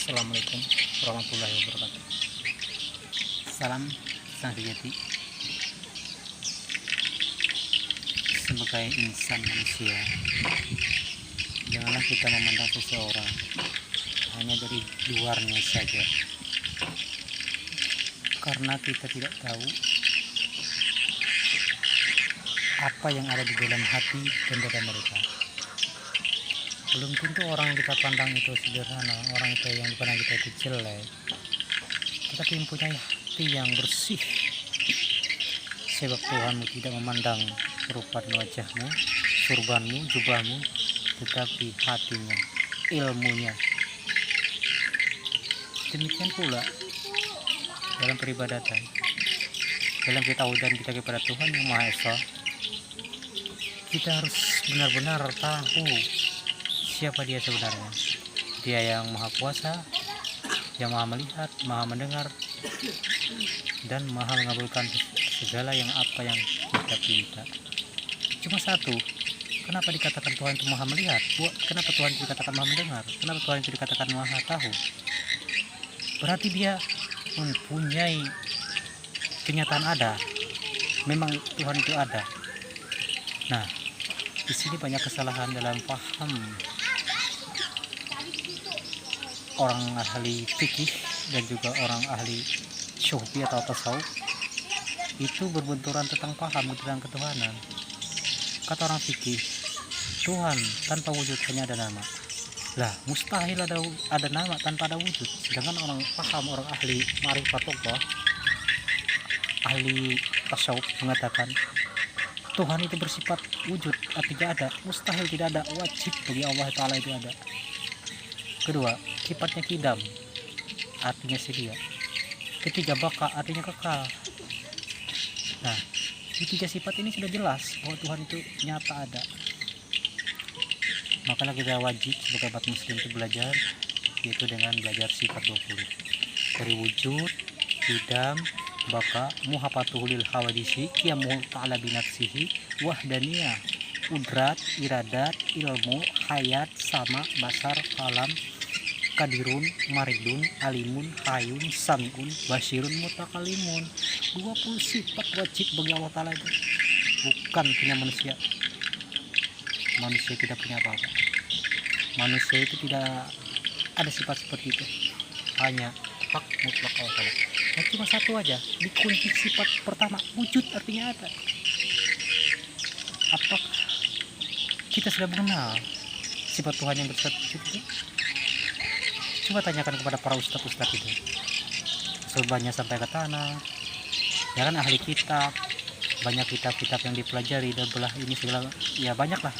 Assalamualaikum warahmatullahi wabarakatuh. Salam sang sejati. Sebagai insan manusia, janganlah kita memandang seseorang hanya dari luarnya saja, karena kita tidak tahu apa yang ada di dalam hati dan dada mereka. Belum tentu orang yang kita pandang itu sederhana, orang itu yang dipandang kita itu jelek, tetapi mempunyai hati yang bersih. Sebab Tuhanmu tidak memandang rupa dan wajahmu, surbanmu, jubahmu, tetapi hatinya, ilmunya. Demikian pula dalam peribadatan, dalam ketauhidan kita kepada Tuhan yang Maha Esa, kita harus benar-benar tahu siapa dia sebenarnya. Dia yang Maha Kuasa, yang Maha Melihat, Maha Mendengar, dan Maha mengabulkan segala yang apa yang kita pinta. Cuma satu, kenapa dikatakan Tuhan itu Maha Melihat? Kenapa Tuhan itu dikatakan Maha Mendengar? Kenapa Tuhan itu dikatakan Maha Tahu? Berarti dia mempunyai kenyataan ada. Memang Tuhan itu ada. Nah, di sini banyak kesalahan dalam paham orang ahli fikih dan juga orang ahli syufi atau tasawuf. Itu berbenturan tentang paham tentang ketuhanan. Kata orang fikih, Tuhan tanpa wujud hanya ada nama. Lah, mustahil ada nama tanpa ada wujud. Sedangkan orang paham, orang ahli ma'rifat Allah, ahli tasawuf mengatakan Tuhan itu bersifat wujud, artinya ada. Mustahil tidak ada, wajib bagi Allah Ta'ala itu ada. Kedua, sifatnya kidam, artinya sedia. Ketiga, baka, artinya kekal. Nah, di tiga sifat ini sudah jelas bahwa Tuhan itu nyata ada. Makanya kita wajib sebagai umat muslim itu belajar, yaitu dengan belajar sifat 20. Dari wujud, kidam, baka, muhafatuhulil hawadisi, qiyamuhu ta'ala binafsihi, wahdaniyah, udrat, iradat, ilmu, hayat, sama, basar, kalam, kadirun, maridun, alimun, hayun, samiun, basirun, mutakalimun. 20 sifat wajib bagi Allah Ta'ala itu, bukan punya manusia. Manusia tidak punya apa-apa. Manusia itu tidak ada sifat seperti itu, hanya hak mutlak Allah Ta'ala. Nah, cuma satu aja, dikunci sifat pertama, wujud, artinya ada. Apakah kita sudah mengenal sifat Tuhan yang bersifat wujud itu? Coba tanyakan kepada para ustadz-ustadz itu. Sebanyak sampai ke tanah, ya kan, ahli kitab, banyak kitab-kitab yang dipelajari dan belah ini segala, ya banyak lah.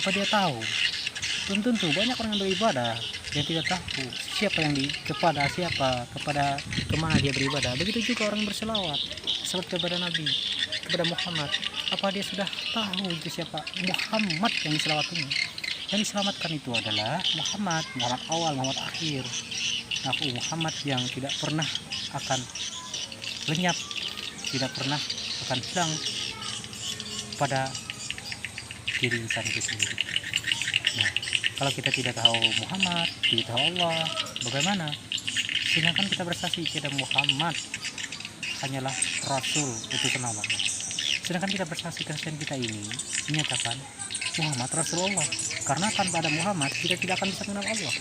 Apa dia tahu? Belum tentu. Banyak orang yang beribadah yang tidak tahu siapa yang kepada siapa, kepada kemana dia beribadah. Begitu juga orang berselawat, selawat kepada Nabi, kepada Muhammad. Apa dia sudah tahu itu siapa Muhammad yang diselawatinya? Yang diselamatkan itu adalah Muhammad awal, Muhammad akhir. Aku Muhammad yang tidak pernah akan lenyap, tidak pernah akan hilang pada diri insan itu sendiri. Nah, kalau kita tidak tahu Muhammad, tidak tahu Allah, bagaimana? Sedangkan kita bersaksi kepada Muhammad hanyalah Rasul utusan Allah. Sedangkan kita bersaksi Kristen kita ini menyatakan Muhammad Rasulullah, karena tanpa ada Muhammad kita tidak akan bisa mengenal Allah.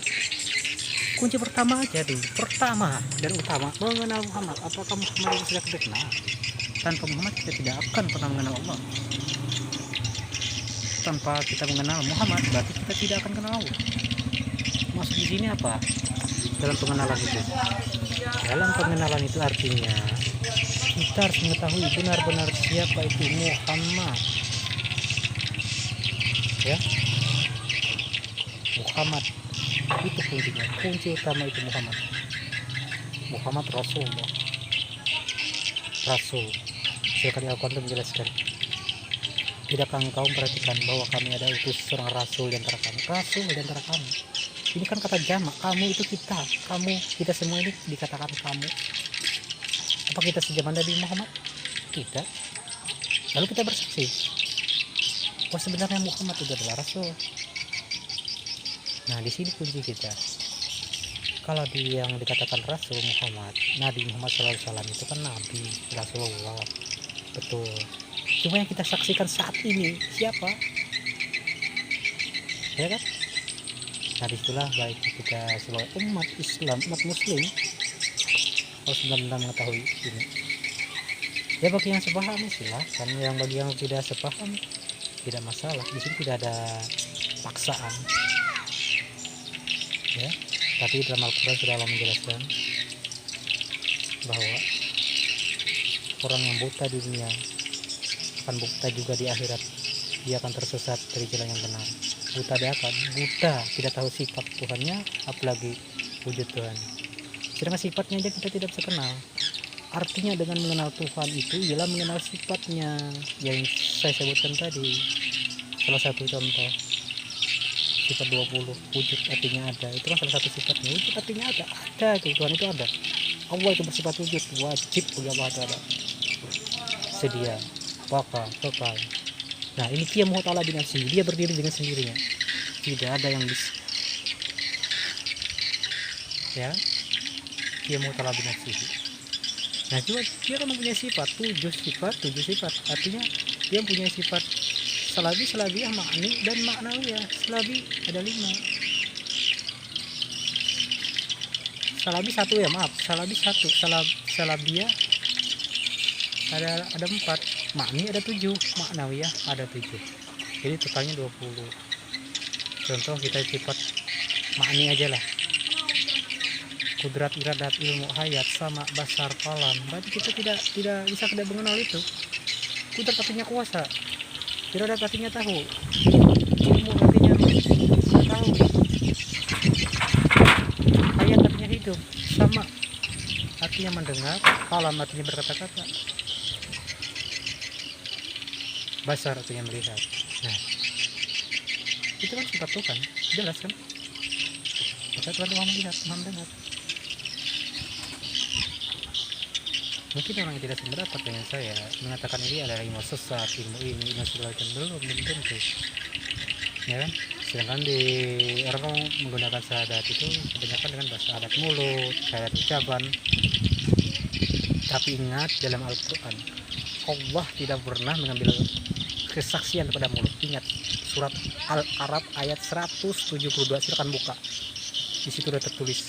Kunci pertama aja dulu, pertama dan utama, mengenal Muhammad. Apakah Muhammad itu sudah kita kenal? Tanpa Muhammad kita tidak akan pernah mengenal Allah. Tanpa kita mengenal Muhammad berarti kita tidak akan kenal Allah. Maksud di sini apa? Dalam pengenalan itu, dalam pengenalan itu artinya kita harus mengetahui benar-benar siapa itu Muhammad, ya. Muhammad itu kuncinya, kunci utama itu Muhammad Rasulullah, Rasul. Sekali Al-Quran menjelaskan, tidakkah engkau memperhatikan bahwa kami ada utus seorang Rasul di antara kami? Rasul di antara kami. Ini kan kata jamak, kamu itu kita, kamu, kita semua ini dikatakan kamu. Apa kita sejaman Nabi Muhammad? Tidak. Lalu kita bersaksi bahwa sebenarnya Muhammad itu adalah Rasul. Nah, di sini kunci kita. Kalau di yang dikatakan Rasul Muhammad, Nabi Muhammad SAW itu kan Nabi Rasulullah, betul. Cuma yang kita saksikan saat ini siapa? Ya kan? Nah disitulah baik kita sebagai umat Islam, umat Muslim harus benar-benar mengetahui ini. Ya bagi yang sepaham silahkan, yang bagi yang tidak sepaham tidak masalah. Di sini tidak ada paksaan. Ya, tapi dalam Al-Quran sudah Allah menjelaskan bahwa orang yang buta di dunia akan buta juga di akhirat. Dia akan tersesat dari jalan yang benar. Buta dia akan buta, tidak tahu sifat Tuhannya, apalagi wujud Tuhan. Sedangkan sifatnya aja kita tidak bisa kenal. Artinya dengan mengenal Tuhan itu ialah mengenal sifatnya yang saya sebutkan tadi. Salah satu contoh sifat 20, wujud artinya ada, itu kan salah satu sifatnya. Wujud artinya ada itu, Tuhan itu ada. Allah itu bersifat wujud, wajib bagi Allah ada. Sedia, baka, kekal. Nah ini Qiyamah ta'ala binafsihi, dia berdiri dengan sendirinya, tidak ada yang bisa, ya, Qiyamah ta'ala binafsihi. Nah juga dia kan mempunyai sifat, tujuh sifat, artinya dia mempunyai sifat salabiyah, makni dan maknawiyah. Salabi ada 5, salabi 1 ya, maaf, salabi 1, salabiyah ada 4, makni ada 7, maknawiyah ada 7, jadi totalnya 20. Contoh kita sifat makni aja lah, kudrat, iradat, ilmu, hayat, sama, basar, kalam. Berarti kita tidak mengenal itu. Kudrat artinya kuasa, iradat artinya tahu, ilmu artinya tahu, hayat artinya hidup, sama artinya mendengar, kalam artinya berkata-kata, basar artinya melihat. Nah itu kan sifat Tuhan, jelas kan? Maka Tuhan mau melihat, mau mendengar. Mungkin orang yang tidak sependapat dengan saya mengatakan ini adalah ilmu sesat, ilmu ini, ilmu segala macam, belum tentu, ya kan? Sedangkan di orang menggunakan syahadat itu kebanyakan dengan bahasa adat mulut, syahadat ucapan. Tapi ingat, dalam Al-Quran Allah tidak pernah mengambil kesaksian pada mulut. Ingat surat Al-Araf ayat 172, silakan buka. Di situ sudah tertulis,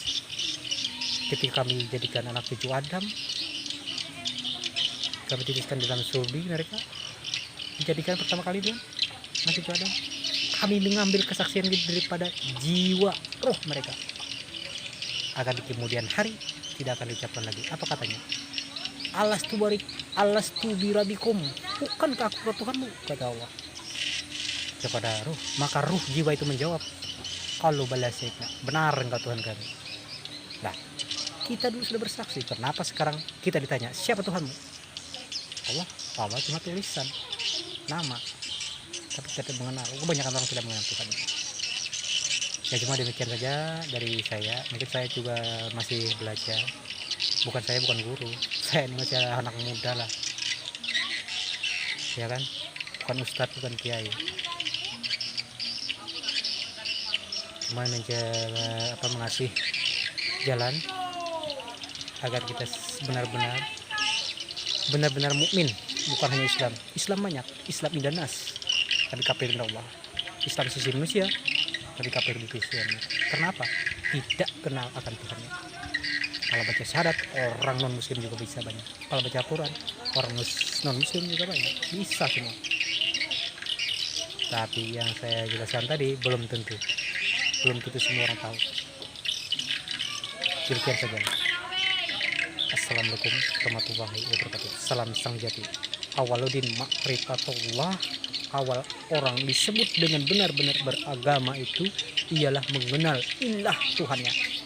ketika kami jadikan anak cucu Adam, kami titiskan dalam sulbi mereka, dijadikan pertama kali dengan anak cucu Adam, kami mengambil kesaksian daripada jiwa roh mereka, agar di kemudian hari tidak akan diucapkan lagi. Apa katanya? Alastu birabikum, bukankah aku Tuhanmu, kata Allah kepada ruh. Maka ruh jiwa itu menjawab, kalau balasnya benar engkau Tuhan kami. Nah kita dulu sudah bersaksi, kenapa sekarang kita ditanya siapa Tuhanmu? Allah cuma tulisan nama, tapi tidak mengenal. Kebanyakan orang tidak mengenal Tuhan. Ya cuma demikian saja dari saya. Mungkin saya juga masih belajar. Bukan guru, saya masih anak muda lah, ya kan? Bukan ustadz, bukan kiai. Cuma mengasih jalan agar kita benar-benar mukmin, bukan hanya Islam banyak, Islam indanas, tapi kafir Allah. Islam sisi manusia, tapi kafir di Kristen. Kenapa? Tidak kenal akan Tuhannya. Kalau baca syahadat, orang non muslim juga bisa banyak. Kalau baca Quran, orang non muslim juga banyak, bisa semua. Tapi yang saya jelaskan tadi belum tentu semua orang tahu. Demikian saja. Assalamualaikum warahmatullahi wabarakatuh. Salam sang jati. Awaludin ma'rifatullah. Awal orang disebut dengan benar-benar beragama itu ialah mengenal ilah Tuhannya.